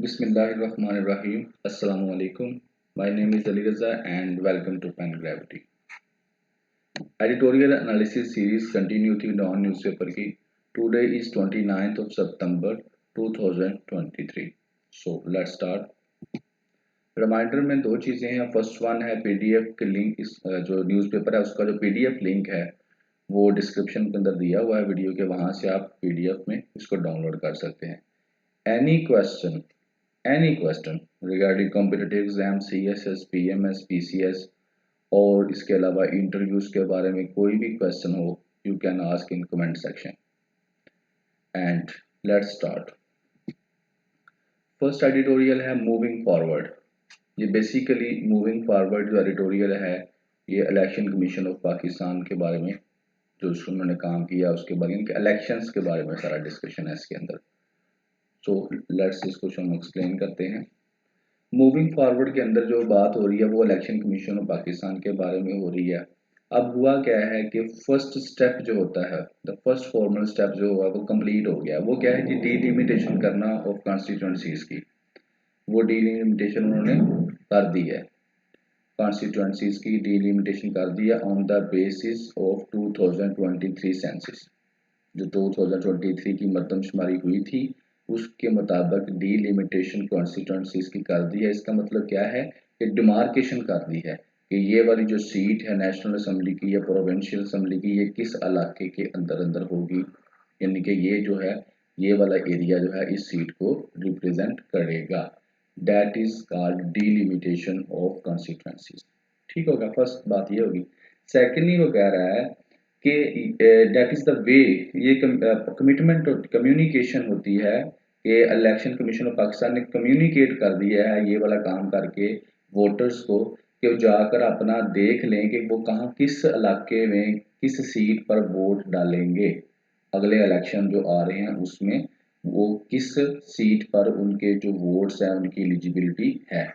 Bismillahirrahmanirrahim. Assalamu alaikum. My name is Ali Raza and welcome to Pen Gravity. Editorial analysis series continue थी don newspaper की. Today is 29th of September 2023. So let's start. Reminder में दो चीज़ें हैं. First one है PDF के link. इस जो न्यूज़पेपर है उसका जो पीडीएफ लिंक है वो डिस्क्रिप्शन के अंदर दिया हुआ है वीडियो के. वहाँ से आप पीडीएफ में इसको डाउनलोड कर सकते हैं. Any question regarding competitive exam, CSS, PMS, PCS और इसके अलावा इंटरव्यूज के बारे में कोई भी क्वेश्चन हो, you can ask in comment section. And let's start. First editorial है मूविंग फॉरवर्ड. ये बेसिकली मूविंग फॉरवर्ड जो एडिटोरियल है ये इलेक्शन कमीशन ऑफ पाकिस्तान के बारे में जो उन्होंने काम किया उसके बारे में, इलेक्शंस के बारे में सारा डिस्कशन है इसके अंदर. सो लेट्स इसको हम एक्सप्लेन करते हैं. मूविंग फॉरवर्ड के अंदर जो बात हो रही है वो इलेक्शन कमीशन ऑफ पाकिस्तान के बारे में हो रही है. अब हुआ क्या है कि फर्स्ट स्टेप जो होता है, द फर्स्ट फॉर्मल स्टेप जो हुआ वो कंप्लीट हो गया. वो क्या है कि डीलिमिटेशन करना ऑफ कॉन्स्टिट्यूएंसीज की. वो डीलिमिटेशन उन्होंने कर दी है. कॉन्स्टिट्यूएंसीज की डीलिमिटेशन कर दिया on the basis of 2023 census. जो 2023 की मरदमशुमारी हुई थी उसके मुताबिक डीलिमिटेशन कॉन्स्टिट्यूएंसीज की कर दी है. इसका मतलब क्या है कि डिमार्केशन कर दी है कि ये वाली जो सीट है नेशनल असेंबली की या प्रोविंशियल असेंबली की ये किस इलाके के अंदर अंदर होगी. यानी कि ये जो है ये वाला एरिया जो है इस सीट को रिप्रेजेंट करेगा. That is called delimitation of constituencies. ठीक होगा. फर्स्ट बात ये होगी. सेकेंडली वो कह रहा है कि दैट इज द वे. ये कमिटमेंट कम्युनिकेशन होती है कि इलेक्शन कमीशन ऑफ पाकिस्तान ने कम्युनिकेट कर दिया है ये वाला काम करके वोटर्स को कि वो जाकर अपना देख लें कि वो कहाँ किस इलाके में किस सीट पर वोट डालेंगे. अगले इलेक्शन जो आ रहे हैं उसमें वो किस सीट पर उनके जो वोट्स हैं उनकी एलिजिबिलिटी है.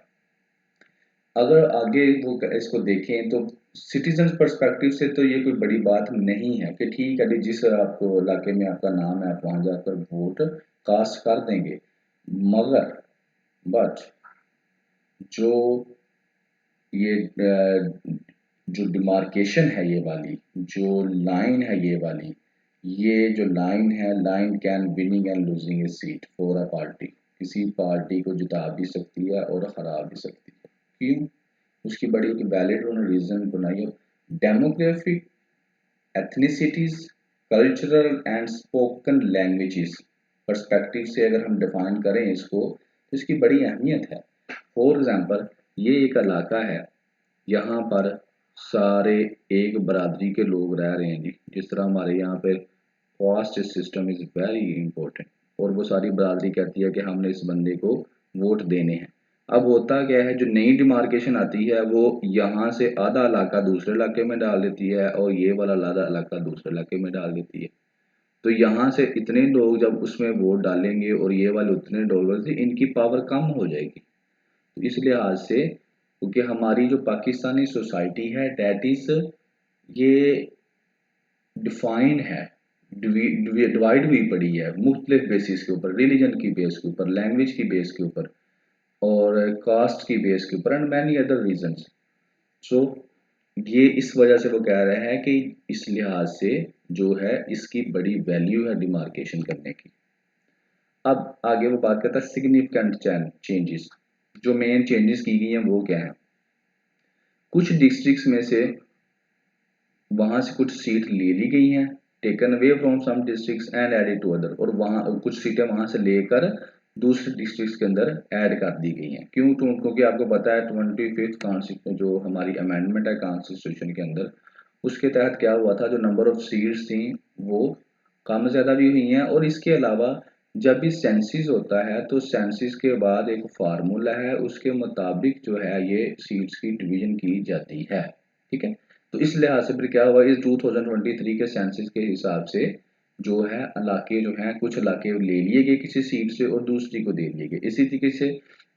अगर आगे वो इसको देखें तो सिटीजन पर्सपेक्टिव से तो ये कोई बड़ी बात नहीं है कि ठीक है जिस आपको इलाके में आपका नाम है आप वहां जाकर वोट कास्ट कर देंगे. मगर बट जो ये जो डिमार्केशन है ये वाली जो लाइन है ये जो लाइन है line can winning and losing A seat for a party. किसी पार्टी को जिता भी सकती है और हरा भी सकती है. क्यों? उसकी बड़ी वैलिड उन्होंने रीजन बनाई है. Demographic, ethnicities, cultural and spoken languages perspective से अगर हम डिफाइन करें इसको तो इसकी बड़ी अहमियत है. फॉर एग्जांपल ये एक इलाका है यहाँ पर सारे एक बरादरी के लोग रह रहे हैं जी. जिस तरह हमारे यहाँ पे caste system is very important और वो सारी बरादरी कहती है कि हमने इस बंदे को वोट देने हैं. अब होता क्या है जो नई डिमार्केशन आती है वो यहाँ से आधा इलाका दूसरे इलाके में डाल देती है और ये वाला आधा इलाका दूसरे इलाके में डाल देती है. तो यहाँ से इतने लोग जब उसमें वोट डालेंगे और ये वाले उतने डॉलर से इनकी पावर कम हो जाएगी. तो इस लिहाज से क्योंकि हमारी जो पाकिस्तानी सोसाइटी है दैट इज ये डिफाइन है डिवाइड हुई पड़ी है मुख्तलिफ बेसिस के ऊपर. रिलीजन की बेस के ऊपर, लैंग्वेज की बेस के ऊपर और कास्ट की बेस के ऊपर एंड मैनी अदर रीजंस. सो ये इस वजह से वो कह रहे हैं कि इस लिहाज से जो है इसकी बड़ी वैल्यू है डिमार्केशन करने की. अब आगे वो बात करता है सिग्निफिकेंट चेंजेस. जो मेन चेंजेस की गई हैं वो क्या है. कुछ डिस्ट्रिक्ट्स में से वहां से कुछ सीट ले ली गई हैं taken away from some districts and added to other. और वहां कुछ सीटें वहां से लेकर दूसरे डिस्ट्रिक्ट्स के अंदर ऐड कर दी गई हैं. क्यों? क्योंकि आपको पता है 25th कॉन्स्टिट्यूशन जो हमारी अमेंडमेंट है कॉन्स्टिट्यूशन के अंदर उसके तहत क्या हुआ था जो नंबर ऑफ सीट्स थी वो कम ज़्यादा भी हुई हैं. और इसके अलावा जब भी सेंसिस होता है तो सेंसिस के बाद एक फार्मूला है उसके मुताबिक जो है ये सीट्स की डिवीजन की जाती है. ठीक है. तो इस लिहाज से फिर क्या हुआ इस 2023 के सेंसिस के हिसाब से जो है इलाके जो हैं कुछ इलाके ले लिए गए किसी सीट से और दूसरी को दे दिए गए. इसी तरीके से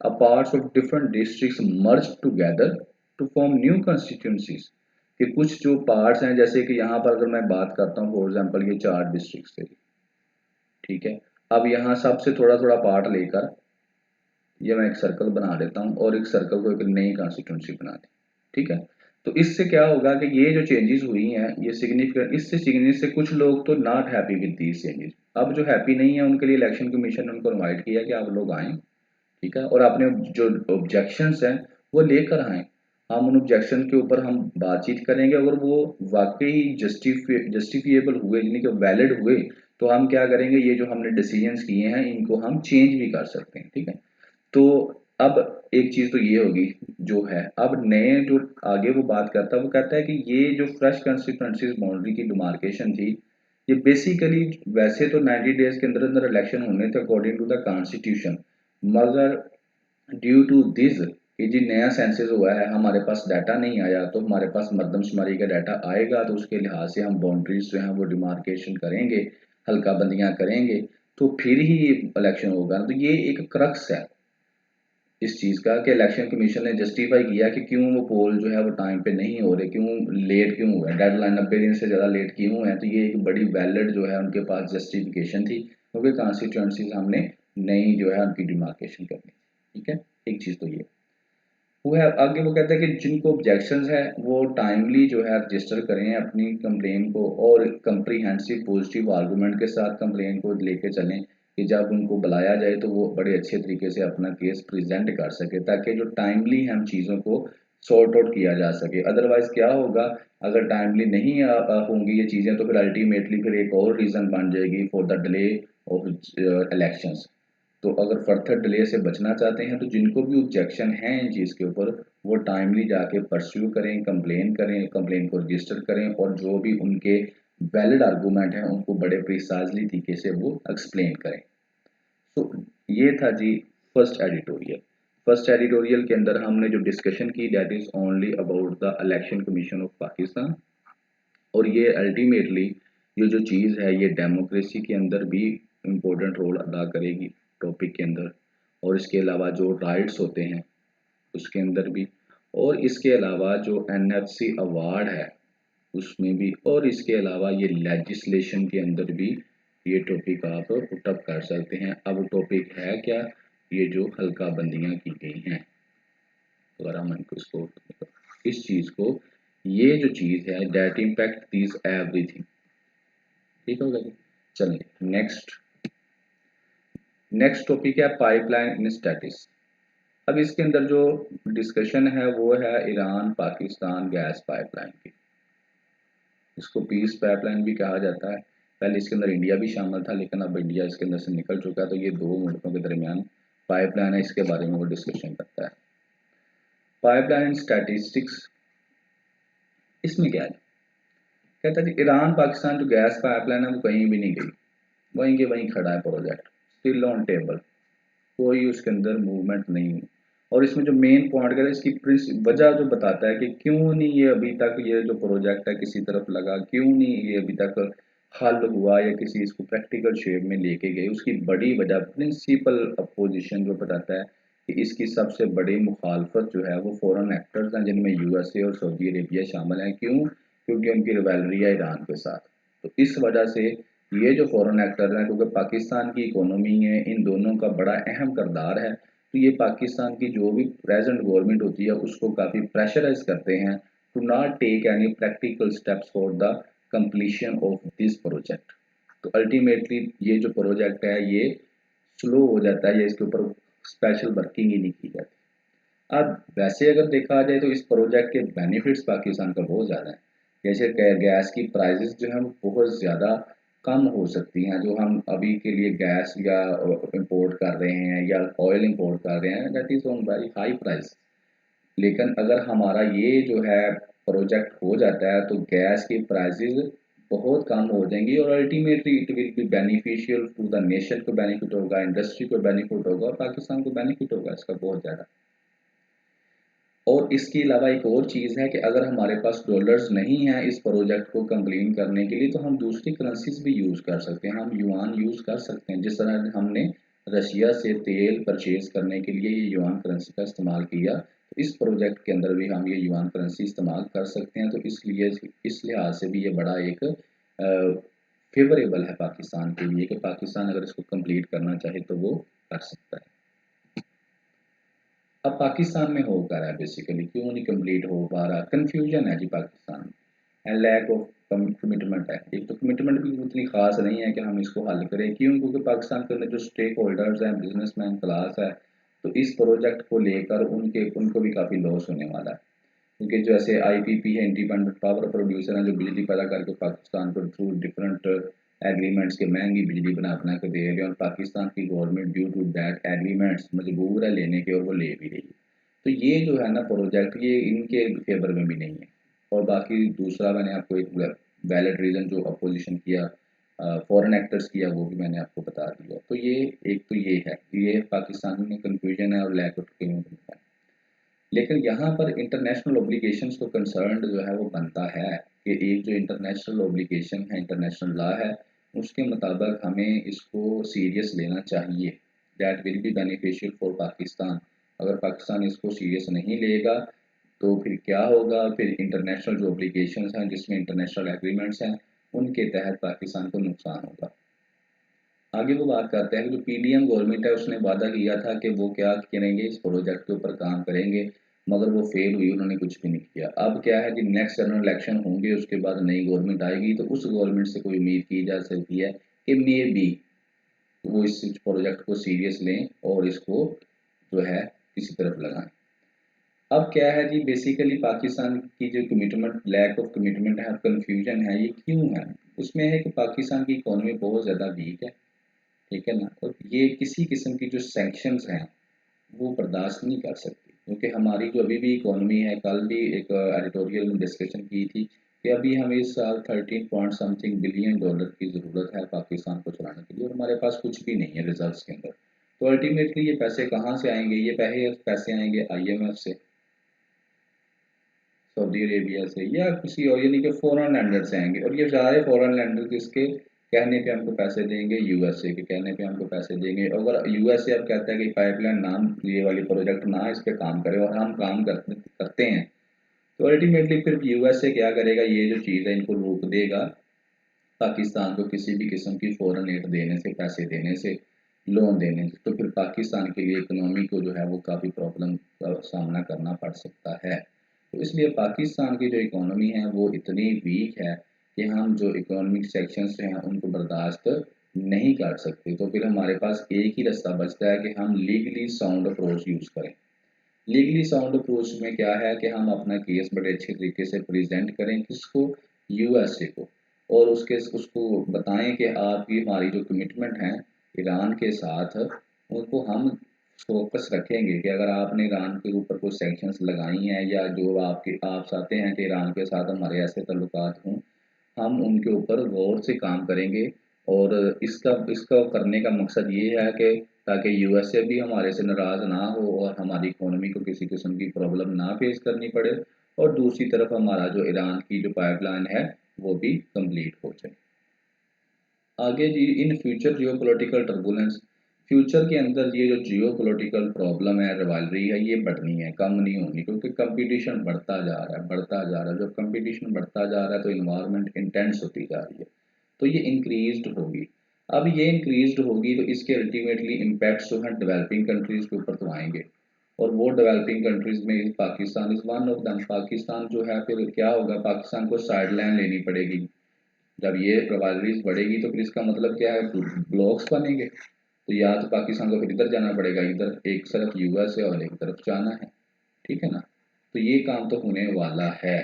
a parts of different districts merge together to form new constituencies. कि कुछ जो पार्ट्स हैं जैसे कि यहाँ पर अगर मैं बात करता हूँ फॉर एग्जांपल ये 4 डिस्ट्रिक्ट्स थे. ठीक है. अब यहाँ सबसे थोड़ा थोड़ा पार्ट लेकर ये मैं एक सर्कल बना देता हूँ और एक सर्कल को एक नई कॉन्स्टिट्यूंसी बना दी, ठीक है। तो इससे क्या होगा कि ये जो चेंजेस हुई हैं ये सिग्निफिकेंट, इससे से कुछ लोग तो not happy with these changes. अब जो हैप्पी नहीं है उनके लिए इलेक्शन कमीशन ने उनको इनवाइट किया कि आप लोग आएँ, ठीक है, और अपने जो ऑब्जेक्शंस हैं वो लेकर आएँ। हम उन ऑब्जेक्शन के ऊपर हम बातचीत करेंगे, अगर वो वाक़ई जस्टिफिएबल हुए यानी कि वैलिड हुए, तो हम क्या करेंगे, ये जो हमने डिसीजंस किए हैं इनको हम चेंज भी कर सकते हैं, ठीक है। तो अब एक चीज़ तो ये होगी जो है, अब नए जो आगे वो बात करता है वो कहता है कि ये जो फ्रेश कंस्टिट्यूएंसीज बाउंड्री की डिमार्केशन थी, ये बेसिकली वैसे तो 90 डेज के अंदर अंदर इलेक्शन होने थे अकॉर्डिंग टू द कॉन्स्टिट्यूशन, मगर ड्यू टू दिस कि जी नया सेंसस हुआ है, हमारे पास डाटा नहीं आया, तो हमारे पास मरदमशुमारी का डाटा आएगा तो उसके लिहाज से हम बाउंड्रीज जो हैं वो डिमार्केशन करेंगे, हल्का बंदियां करेंगे, तो फिर ही इलेक्शन होगा। तो ये एक क्रक्स है इस चीज़ का कि इलेक्शन कमीशन ने जस्टिफाई किया कि क्यों वो पोल जो है वो टाइम पे नहीं हो रहे, क्यों लेट क्यों हुआ है, डेडलाइन 90 दिन से ज़्यादा लेट क्यों हुए हैं। तो ये एक बड़ी वैलिड जो है उनके पास जस्टिफिकेशन थी, क्योंकि कॉन्स्टिट्यूंसीज हमने नई जो है उनकी डिमार्केशन करनी, ठीक है। एक चीज़ तो ये वो है। आगे वो कहता है कि जिनको ऑब्जेक्शंस है वो टाइमली जो है रजिस्टर करें अपनी कंप्लेन को, और कंप्रीहेंसिव पॉजिटिव आर्गूमेंट के साथ कंप्लेन को लेके चलें कि जब उनको बुलाया जाए तो वो बड़े अच्छे तरीके से अपना केस प्रेजेंट कर सके, ताकि जो टाइमली हम चीज़ों को सॉर्ट आउट किया जा सके। अदरवाइज क्या होगा, अगर टाइमली नहीं होंगी ये चीज़ें तो फिर अल्टीमेटली फिर एक और रीज़न बन जाएगी for the delay of elections. तो अगर फर्दर डिले से बचना चाहते हैं तो जिनको भी ऑब्जेक्शन है इन चीज़ के ऊपर, वो टाइमली जाके परस्यू करें, करें, कंप्लेन को रजिस्टर करें, और जो भी उनके वैलिड आर्गूमेंट हैं उनको बड़े प्रिसाइजली तरीके से वो एक्सप्लेन करें। तो ये था जी फर्स्ट एडिटोरियल। फर्स्ट एडिटोरियल के अंदर हमने जो डिस्कशन की that is only about the election commission of Pakistan, और ये अल्टीमेटली ये जो चीज़ है ये डेमोक्रेसी के अंदर भी इम्पोर्टेंट रोल अदा करेगी टॉपिक के अंदर, और इसके अलावा जो राइट्स होते हैं उसके अंदर भी, और इसके अलावा जो एनएफसी अवार्ड है उसमें भी, और इसके अलावा ये लेजिस्लेशन के अंदर भी ये टॉपिक आप पुटअप कर सकते हैं। अब टॉपिक है क्या, ये जो हल्का बंदियां की गई हैं, अगर हम इनको इसको इस चीज़ को, ये जो चीज़ है डेट इम्पैक्ट दिस एवरीथिंग, ठीक होगा जी। चलिए नेक्स्ट नेक्स्ट टॉपिक है पाइपलाइन इन स्टेटस। अब इसके अंदर जो डिस्कशन है वो है ईरान पाकिस्तान गैस पाइपलाइन की। इसको पीस पाइपलाइन भी कहा जाता है। पहले इसके अंदर इंडिया भी शामिल था, लेकिन अब इंडिया इसके अंदर से निकल चुका है, तो ये दो मुल्कों के दरमियान पाइपलाइन है, इसके बारे में वो डिस्कशन करता है। पाइपलाइन स्टैटिस्टिक्स, इसमें क्या है, कहता है कि ईरान पाकिस्तान जो गैस पाइपलाइन है वो कहीं भी नहीं गई, वहीं के वहीं खड़ा है प्रोजेक्ट, स्टिल ऑन टेबल, कोई उसके अंदर मूवमेंट नहीं हुई। और इसमें जो मेन पॉइंट है इसकी वजह जो बताता है कि क्यों नहीं ये अभी तक ये जो प्रोजेक्ट है किसी तरफ लगा, क्यों नहीं ये अभी तक हल हुआ या किसी इसको प्रैक्टिकल शेप में लेके गए, उसकी बड़ी वजह प्रिंसिपल अपोजिशन जो बताता है कि इसकी सबसे बड़ी मुखालफत जो है वो फॉरेन एक्टर्स हैं, जिनमें यूएसए और सऊदी अरेबिया शामिल हैं। क्यों? क्योंकि उनकी रिवैलरी है ईरान के साथ। तो इस वजह से ये जो फॉरेन एक्टर हैं, क्योंकि पाकिस्तान की इकोनॉमी है इन दोनों का बड़ा अहम किरदार है, तो ये पाकिस्तान की जो भी प्रेजेंट गवर्नमेंट होती है उसको काफ़ी प्रेशराइज करते हैं to not take any practical steps for the completion of this project. तो अल्टीमेटली ये जो प्रोजेक्ट है ये स्लो हो जाता है या इसके ऊपर स्पेशल वर्किंग ही नहीं की जाती। अब वैसे अगर देखा जाए तो इस प्रोजेक्ट के बेनिफिट्स पाकिस्तान का बहुत ज़्यादा है। जैसे गैस की प्राइसेस जो हैं वो बहुत ज़्यादा कम हो सकती हैं, जो हम अभी के लिए गैस या इंपोर्ट कर रहे हैं या ऑयल इंपोर्ट कर रहे हैं, that is on very high price. लेकिन अगर हमारा ये जो है प्रोजेक्ट हो जाता है तो गैस की प्राइसेस बहुत कम हो जाएंगी, और ultimately it will be beneficial to the nation को बेनिफिट होगा, इंडस्ट्री को बेनिफिट होगा, और पाकिस्तान को बेनिफिट होगा इसका बहुत ज़्यादा। और इसके अलावा एक और चीज़ है कि अगर हमारे पास डॉलर्स नहीं है इस प्रोजेक्ट को कंप्लीट करने के लिए, तो हम दूसरी करेंसीज भी यूज़ कर सकते हैं, हम युआन यूज़ कर सकते हैं। जिस तरह हमने रशिया से तेल परचेज करने के लिए ये युआन करेंसी का इस्तेमाल किया, तो इस प्रोजेक्ट के अंदर भी हम ये युआन करेंसी इस्तेमाल कर सकते हैं। तो इसलिए इस लिहाज से भी ये बड़ा एक फेवरेबल है पाकिस्तान के लिए कि पाकिस्तान अगर इसको कंप्लीट करना चाहे तो वो कर सकता है। अब पाकिस्तान में हो क्या रहा है बेसिकली, क्यों नहीं कंप्लीट हो पा रहा, कंफ्यूजन है जी पाकिस्तान में, एंड लैक ऑफ कमिटमेंट है। एक तो कमिटमेंट भी उतनी खास नहीं है कि हम इसको हल करें, क्यों, क्योंकि पाकिस्तान के अंदर जो स्टेक होल्डर्स हैं, बिजनेसमैन क्लास है, तो इस प्रोजेक्ट को लेकर उनको भी काफ़ी लॉस होने वाला है। क्योंकि जैसे आईपीपी है, इंडिपेंडेंट पावर प्रोड्यूसर है, जो बिजली पैदा करके पाकिस्तान को थ्रू डिफरेंट एग्रीमेंट्स के महंगी बिजली बना बना के दे रहे हैं, और पाकिस्तान की government due to that agreements मजबूर है लेने के, और वो ले भी रही है। तो ये जो है ना प्रोजेक्ट, ये इनके फेवर में भी नहीं है। और बाकी दूसरा मैंने आपको एक वैलिड रीज़न जो अपोजिशन किया, फॉरेन एक्टर्स किया, वो भी मैंने आपको बता दिया। तो ये एक तो ये है, ये पाकिस्तान में कन्फ्यूजन है और लैक ऑफ कम्युनिकेशन है। लेकिन यहाँ पर इंटरनेशनल ऑब्लिगेशंस को कंसर्न जो है वो बनता है कि एक जो इंटरनेशनल ऑब्लिगेशन है, इंटरनेशनल लॉ है, उसके मुताबिक हमें इसको सीरियस लेना चाहिए। That will be beneficial for Pakistan. अगर पाकिस्तान इसको सीरियस नहीं लेगा तो फिर क्या होगा, फिर इंटरनेशनल जो ऑब्लिगेशंस हैं, जिसमें इंटरनेशनल एग्रीमेंट्स हैं, उनके तहत पाकिस्तान को नुकसान होगा। आगे वो बात करते हैं कि जो पीडीएम गवर्नमेंट है, उसने वादा किया था कि वो क्या करेंगे, इस प्रोजेक्ट के ऊपर काम करेंगे, मगर वो फेल हुई, उन्होंने कुछ भी नहीं किया। अब क्या है कि नेक्स्ट जनरल इलेक्शन होंगे, उसके बाद नई गवर्नमेंट आएगी, तो उस गवर्नमेंट से कोई उम्मीद की जा सकती है कि मे बी वो इस प्रोजेक्ट को सीरियस लें और इसको जो है किसी तरफ लगाएं। अब क्या है जी, बेसिकली पाकिस्तान की जो कमिटमेंट, लैक ऑफ कमिटमेंट है, कंफ्यूजन है, ये क्यों है? उसमें है कि पाकिस्तान की इकोनॉमी बहुत ज़्यादा वीक है, ठीक है ना, और ये किसी किस्म की जो सैंक्शंस हैं वो बर्दाश्त नहीं कर सकती, क्योंकि हमारी जो अभी भी इकोनॉमी है, कल भी एक एडिटोरियल में डिस्कशन की थी कि अभी हमें इस साल 13 पॉइंट समथिंग बिलियन डॉलर की ज़रूरत है पाकिस्तान को चलाने के लिए, और हमारे पास कुछ भी नहीं है रिजर्व्स के अंदर। तो अल्टीमेटली ये पैसे कहाँ से आएंगे? ये पैसे आएंगे आईएमएफ से, सऊदी अरेबिया से, या किसी और, यानी कि फॉरेन लैंडर से आएंगे। और ये सारे फॉरेन लैंडर किसके कहने पे हमको पैसे देंगे? यूएसए के कहने पे हमको पैसे देंगे। अगर यूएसए अब कहता है कि पाइपलाइन नाम, ये वाली प्रोजेक्ट ना इस पे काम करे, और हम काम करते हैं, तो अल्टीमेटली फिर यूएसए क्या करेगा? ये जो चीज़ है इनको रोक देगा पाकिस्तान को किसी भी किस्म की फॉरेन एड देने से, पैसे देने से, लोन देने से। तो फिर पाकिस्तान के लिए इकोनॉमी को जो है वो काफ़ी प्रॉब्लम का सामना करना पड़ सकता है। तो इसलिए पाकिस्तान की जो इकोनॉमी है वो इतनी वीक है कि हम जो इकोनॉमिक सेक्शंस हैं उनको बर्दाश्त नहीं कर सकते। तो फिर हमारे पास एक ही रास्ता बचता है कि हम लीगली साउंड अप्रोच यूज़ करें। लीगली साउंड अप्रोच में क्या है कि हम अपना केस बड़े अच्छे तरीके से प्रेजेंट करें, किसको? यूएसए को। और उसको बताएं कि आपकी हमारी जो कमिटमेंट है ईरान के साथ, उनको हम फोकस रखेंगे कि अगर आपने ईरान के ऊपर कोई सैंक्शंस लगाई हैं, या जो आप चाहते हैं कि ईरान के साथ हमारे ऐसे तल्लुकात हों, हम उनके ऊपर गौर से काम करेंगे। और इसका इसका करने का मकसद ये है कि ताकि यूएसए भी हमारे से नाराज़ ना हो, और हमारी इकोनॉमी को किसी किस्म की प्रॉब्लम ना फेस करनी पड़े, और दूसरी तरफ हमारा जो ईरान की जो पाइपलाइन है वो भी कंप्लीट हो जाए। आगे जी, in future geopolitical turbulence, future के अंदर ये जो जियोपॉलिटिकल प्रॉब्लम है, रिवाइलरी है, ये बढ़नी है, कम नहीं होनी, क्योंकि कंपटीशन बढ़ता जा रहा है, बढ़ता जा रहा है। जब कंपटीशन बढ़ता जा रहा है तो इन्वायरमेंट इंटेंस होती जा रही है, तो ये इंक्रीज्ड होगी। अब ये इंक्रीज्ड होगी तो इसके अल्टीमेटली इम्पैक्ट्स जो हैं डेवलपिंग कंट्रीज़ के ऊपर तो आएंगे, और वो डेवलपिंग कंट्रीज़ में Pakistan is one of them. Pakistan जो है फिर क्या होगा, पाकिस्तान को साइड लाइन लेनी पड़ेगी। जब ये रिवाइलरीज बढ़ेगी तो फिर इसका मतलब क्या है, ब्लॉक्स बनेंगे, तो या तो पाकिस्तान को फिर इधर जाना पड़ेगा, इधर एक तरफ यूएस है और एक तरफ चाइना है, ठीक है ना। तो ये काम तो होने वाला है।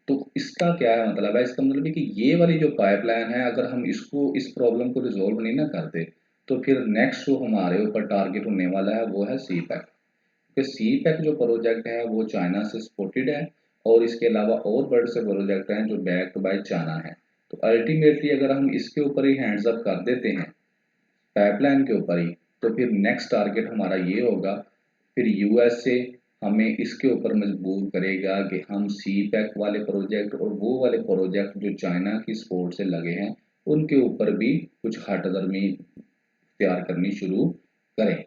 तो इसका क्या है मतलब है, इसका मतलब है कि ये वाली जो पाइपलाइन है, अगर हम इसको, इस प्रॉब्लम को रिजोल्व नहीं ना करते, तो फिर नेक्स्ट जो हमारे ऊपर टारगेट होने वाला है वो है सी पैक। क्योंकि सी पैक जो प्रोजेक्ट है वो चाइना से सपोर्टेड है, और इसके अलावा और बड़े से प्रोजेक्ट हैं जो बैक्ड बाय चाइना है। तो अल्टीमेटली अगर हम इसके ऊपर ही हैंड्स अप कर देते हैं, पाइपलाइन के ऊपर ही, तो फिर नेक्स्ट टारगेट हमारा ये होगा, फिर यूएसए हमें इसके ऊपर मजबूर करेगा कि हम सी पैक वाले प्रोजेक्ट और वो वाले प्रोजेक्ट जो चाइना की सपोर्ट से लगे हैं उनके ऊपर भी कुछ हठधर्मी तैयार करनी शुरू करें।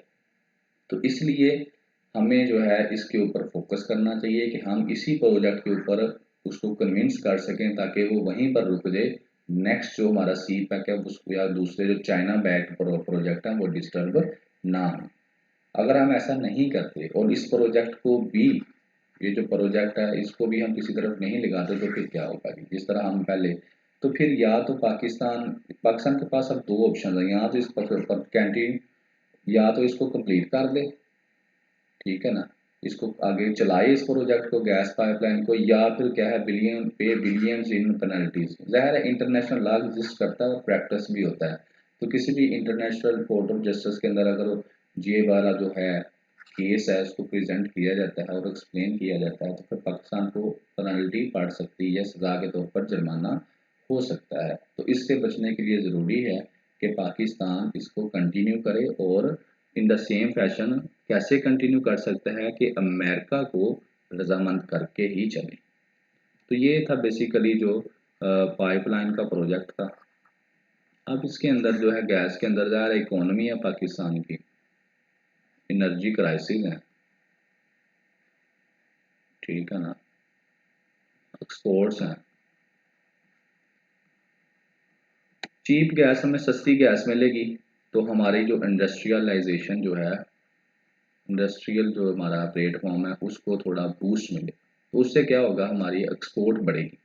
तो इसलिए हमें जो है इसके ऊपर फोकस करना चाहिए कि हम इसी प्रोजेक्ट के ऊपर उसको कन्विंस कर सकें, ताकि वो वहीं पर रुक जाए। नेक्स्ट जो हमारा सी पैक है उसको, या दूसरे जो चाइना बैक प्रोजेक्ट है, वो डिस्टर्ब ना हो। अगर हम ऐसा नहीं करते और इस प्रोजेक्ट को भी, ये जो प्रोजेक्ट है इसको भी हम किसी तरफ नहीं लगाते तो फिर क्या होगा जी, जिस तरह हम पहले, तो फिर या तो पाकिस्तान पाकिस्तान के पास अब दो ऑप्शन है, या तो इस कैंटीन, या तो इसको कंप्लीट कर दे, ठीक है ना, इसको आगे चलाए इस प्रोजेक्ट को, गैस पाइपलाइन को, या फिर क्या है बिलियंस इन पेनल्टीज। ज़ाहिर है इंटरनेशनल लॉ एग्जिस्ट करता है और प्रैक्टिस भी होता है, तो किसी भी इंटरनेशनल कोर्ट ऑफ जस्टिस के अंदर अगर ये वाला जो है केस है उसको प्रेजेंट किया जाता है और एक्सप्लेन किया जाता है, तो फिर पाकिस्तान को पेनल्टी पड़ सकती है या सजा के तौर पर जुर्माना हो सकता है। तो इससे बचने के लिए ज़रूरी है कि पाकिस्तान इसको कंटिन्यू करे, और इन द सेम फैशन कैसे कंटिन्यू कर सकता है कि अमेरिका को रजामंद करके ही चले। तो ये था बेसिकली जो पाइपलाइन का प्रोजेक्ट था। अब इसके अंदर जो है गैस के अंदर ज़ाहिर इकोनॉमी है पाकिस्तान की, एनर्जी क्राइसिस है, ठीक है ना, एक्सपोर्ट्स हैं, चीप गैस हमें सस्ती गैस मिलेगी, तो हमारी जो इंडस्ट्रियलाइजेशन जो है, इंडस्ट्रियल जो हमारा प्लेटफॉर्म है उसको थोड़ा बूस्ट मिले, तो उससे क्या होगा, हमारी एक्सपोर्ट बढ़ेगी,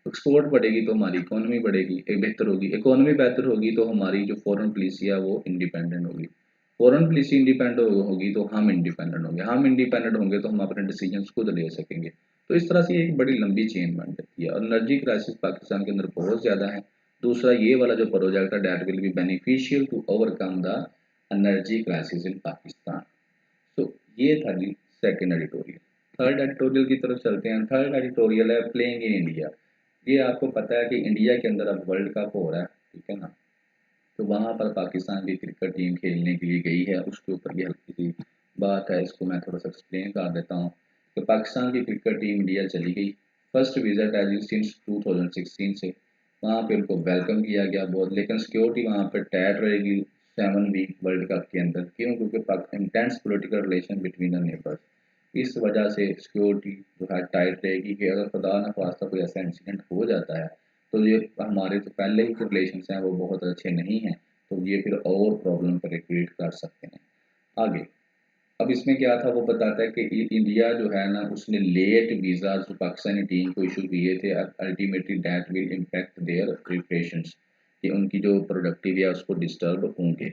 एक्सपोर्ट बढ़ेगी तो हमारी इकोनॉमी बढ़ेगी, एक बेहतर होगी, इकोनॉमी बेहतर होगी तो हमारी जो फॉरेन पॉलिसी है वो इंडिपेंडेंट होगी, फॉरेन पॉलिसी इंडिपेंडेंट होगी तो हम इंडिपेंडेंट होंगे, हम इंडिपेंडेंट होंगे तो हम अपने डिसीजन खुद ले सकेंगे। तो इस तरह से एक बड़ी लंबी चेन बन जाती है, और एनर्जी क्राइसिस पाकिस्तान के अंदर बहुत ज़्यादा है। दूसरा ये वाला जो प्रोजेक्ट है that will be beneficial to overcome the energy crisis in Pakistan. तो ये था जी सेकेंड एडिटोरियल। थर्ड एडिटोरियल की तरफ चलते हैं। थर्ड एडिटोरियल है प्लेइंग इन इंडिया। ये आपको पता है कि इंडिया के अंदर अब वर्ल्ड कप हो रहा है, ठीक है ना, तो वहाँ पर पाकिस्तान की क्रिकेट टीम खेलने के लिए गई है, उसके ऊपर भी हल्की सी बात है, इसको मैं थोड़ा सा एक्सप्लेन कर देता हूँ। तो पाकिस्तान की क्रिकेट टीम इंडिया चली गई, फर्स्ट विजिट है जी सिंस 2016 से, वहाँ पे उनको वेलकम किया गया बहुत, लेकिन सिक्योरिटी वहाँ पर टाइट रहेगी 7 वीक वर्ल्ड कप के अंदर। क्यों? क्योंकि intense political relation between the neighbours, इस वजह से सिक्योरिटी जो है टाइट रहेगी कि अगर खुदा न खास्ता कोई ऐसा इंसिडेंट हो जाता है तो ये हमारे तो पहले ही जो रिलेशन हैं वो बहुत अच्छे नहीं हैं, तो ये फिर और प्रॉब्लम पर क्रिएट कर सकते हैं आगे। अब इसमें क्या था वो बताता है कि इंडिया जो है ना उसने लेट वीज़ा जो पाकिस्तानी टीम को इशू किए थे, ultimately that will impact their preparations, कि उनकी जो प्रोडक्टिव है उसको डिस्टर्ब होंगे।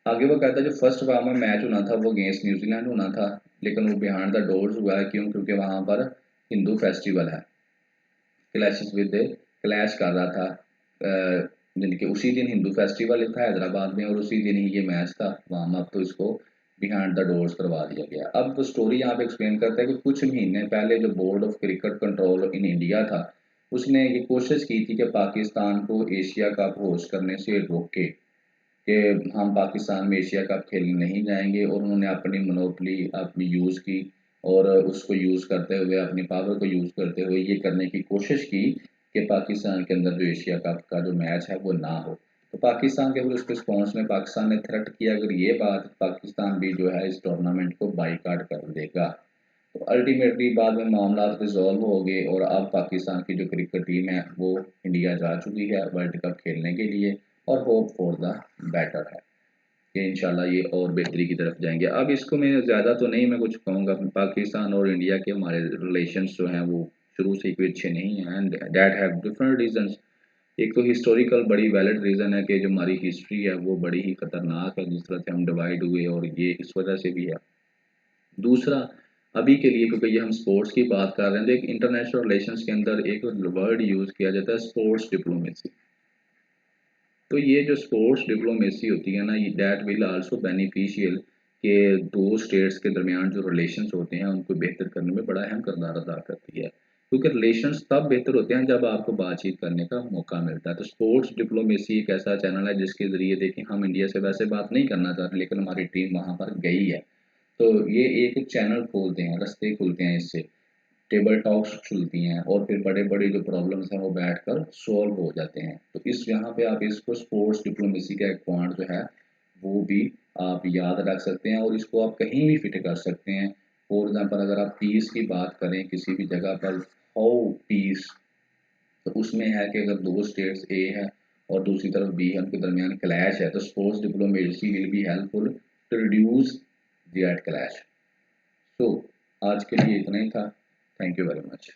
आगे वो कहता है जो फर्स्ट वहाँ में मैच होना था वो अगेंस्ट न्यूजीलैंड होना था, लेकिन वो बिहाइंड द डोर्स हुआ है। क्यों? क्योंकि वहाँ पर हिंदू फेस्टिवल है, क्लैशेस विद क्लैश कर रहा था, यानी कि उसी दिन हिंदू फेस्टिवल था हैदराबाद में और उसी दिन ही ये मैच था वार्म अप, तो इसको बिहाइंड द डोर्स करवा दिया गया। अब तो स्टोरी यहाँ पे एक्सप्लेन करता है कि कुछ महीने पहले जो board of cricket control in India था उसने ये कोशिश की थी कि पाकिस्तान को एशिया कप होस्ट करने से रोके, कि हम पाकिस्तान में एशिया कप खेलने नहीं जाएंगे, और उन्होंने अपनी मोनोपली अपनी यूज़ की और उसको यूज़ करते हुए अपनी पावर को यूज़ करते हुए ये करने की कोशिश की कि पाकिस्तान के अंदर जो एशिया कप का जो मैच है वो ना हो। तो पाकिस्तान के फिर उसके रिस्पॉन्स में पाकिस्तान ने थ्रेट किया अगर ये बात पाकिस्तान भी जो है इस टूर्नामेंट को बाईकाट कर देगा। तो अल्टीमेटली बाद में मामला रिजॉल्व हो गए और अब पाकिस्तान की जो क्रिकेट टीम है वो इंडिया जा चुकी है वर्ल्ड कप खेलने के लिए, और होप फॉर द बेटर है कि इंशाल्लाह ये और बेहतरी की तरफ जाएंगे। अब इसको मैं ज़्यादा तो नहीं मैं कुछ कहूँगा, पाकिस्तान और इंडिया के हमारे रिलेशंस जो हैं वो शुरू से ही कोई अच्छे नहीं हैं, and that have different reasons. एक तो हिस्टोरिकल बड़ी वैलिड रीज़न है कि जो हमारी हिस्ट्री है वो बड़ी ही खतरनाक है, जिस तरह से हम डिवाइड हुए, और ये इस वजह से भी है। दूसरा, अभी के लिए क्योंकि ये हम स्पोर्ट्स की बात कर रहे हैं, तो एक इंटरनेशनल रिलेशंस के अंदर एक वर्ड यूज़ किया जाता है स्पोर्ट्स डिप्लोमेसी। तो ये जो स्पोर्ट्स डिप्लोमेसी होती है ना, ये दैट विल आल्सो बेनिफिशियल कि दो स्टेट्स के दरमियान जो रिलेशंस होते हैं उनको बेहतर करने में बड़ा अहम किरदार अदा करती है, क्योंकि रिलेशंस तब बेहतर होते हैं जब आपको बातचीत करने का मौका मिलता है। तो स्पोर्ट्स डिप्लोमेसी एक ऐसा चैनल है जिसके ज़रिए देखें हम इंडिया से वैसे बात नहीं करना चाहते लेकिन हमारी टीम वहाँ पर गई है, तो ये एक चैनल खोलते हैं, रास्ते खुलते हैं, इससे टेबल टॉक्स चलती हैं और फिर बड़े-बड़े जो प्रॉब्लम्स हैं वो बैठकर सॉल्व हो जाते हैं। तो इस यहाँ पे आप इसको स्पोर्ट्स डिप्लोमेसी का एक पॉइंट जो है वो भी आप याद रख सकते हैं और इसको आप कहीं भी फिट कर सकते हैं। फॉर एग्जांपल अगर आप पीस की बात करें किसी भी जगह पर, हाउ पीस, तो उसमें है कि अगर दो स्टेट्स ए है और दूसरी तरफ बी है, उनके दरमियान क्लैश है, तो sports diplomacy will be helpful to reduce जिहाद क्लैश। तो आज के लिए इतना ही था। Thank you very much.